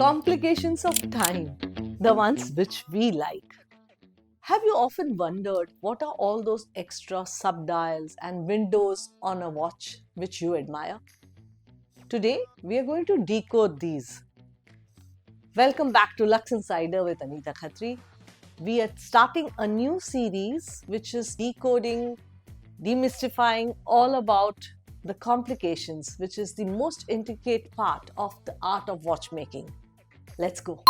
Complications of time, the ones which we like. Have you often wondered what are all those extra subdials and windows on a watch which you admire? Today, we are going to decode these. Welcome back to Lux Insider with Anita Khatri. We are starting a new series which is decoding, demystifying all about the complications, which is the most intricate part of the art of watchmaking. Let's go.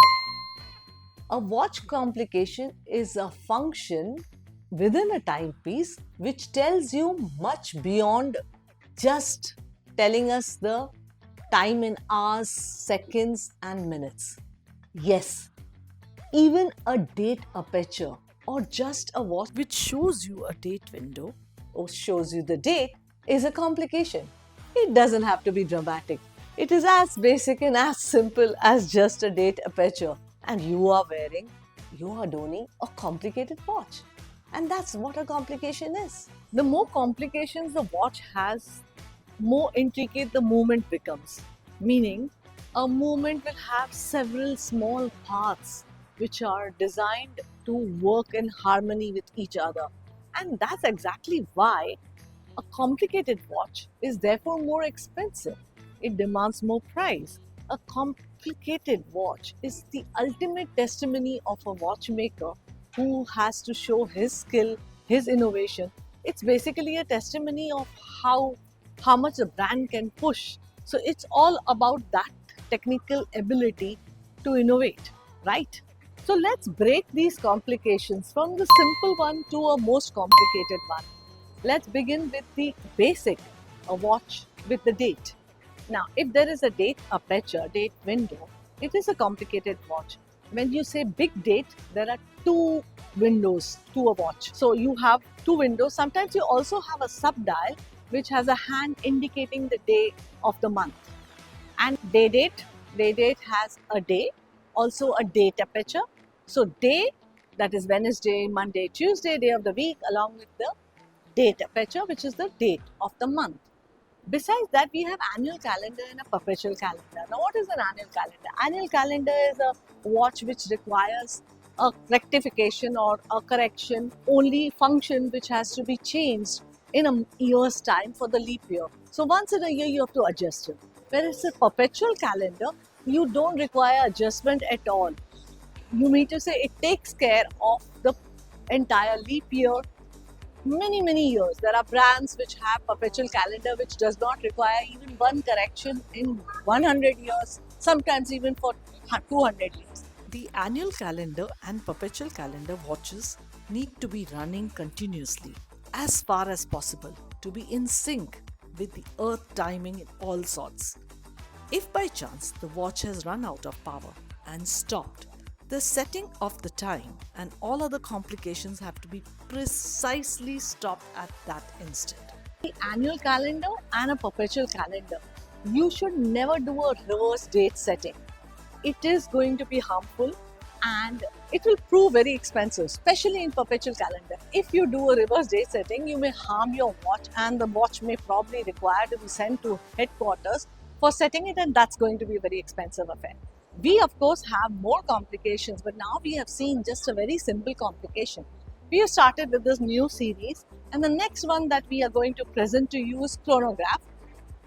A watch complication is a function within a timepiece which tells you much beyond just telling us the time in hours, seconds, and minutes. Yes, even a date aperture or just a watch which shows you a date window or shows you the date is a complication. It doesn't have to be dramatic. It is as basic and as simple as just a date aperture. And you are donning a complicated watch. And that's what a complication is. The more complications the watch has, more intricate the movement becomes. Meaning, a movement will have several small parts which are designed to work in harmony with each other. And that's exactly why a complicated watch is therefore more expensive. It demands more price. A complicated watch is the ultimate testimony of a watchmaker who has to show his skill, his innovation. It's basically a testimony of how much a brand can push. So it's all about that technical ability to innovate, right? So let's break these complications from the simple one to a most complicated one. Let's begin with the basic, a watch with the date. Now, if there is a date aperture, date window, it is a complicated watch. When you say big date, there are two windows to a watch. So you have two windows. Sometimes you also have a sub-dial which has a hand indicating the day of the month. And day date has a day, also a date aperture. So day, that is Wednesday, Monday, Tuesday, day of the week, along with the date aperture, which is the date of the month. Besides that, we have annual calendar and a perpetual calendar. Now, what is an annual calendar? Annual calendar is a watch which requires a rectification or a correction, only function which has to be changed in a year's time for the leap year. So once in a year, you have to adjust it. Whereas a perpetual calendar, you don't require adjustment at all. You mean to say it takes care of the entire leap year, many years. There are brands which have perpetual calendar which does not require even one correction in 100 years, sometimes even for 200 years. The annual calendar and perpetual calendar watches need to be running continuously as far as possible to be in sync with the earth timing in all sorts. If by chance the watch has run out of power and stopped, the setting of the time and all other complications have to be precisely stopped at that instant. The annual calendar and a perpetual calendar, you should never do a reverse date setting. It is going to be harmful and it will prove very expensive, especially in perpetual calendar. If you do a reverse date setting, you may harm your watch and the watch may probably require to be sent to headquarters for setting it, and that's going to be a very expensive affair. We of course have more complications, but now we have seen just a very simple complication. We have started with this new series, and the next one that we are going to present to you is chronograph.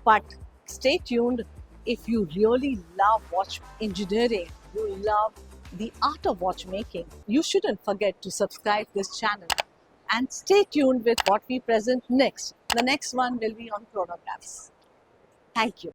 But stay tuned. If you really love watch engineering, you love the art of watchmaking, you shouldn't forget to subscribe this channel and stay tuned with what we present next. The next one will be on chronographs. Thank you.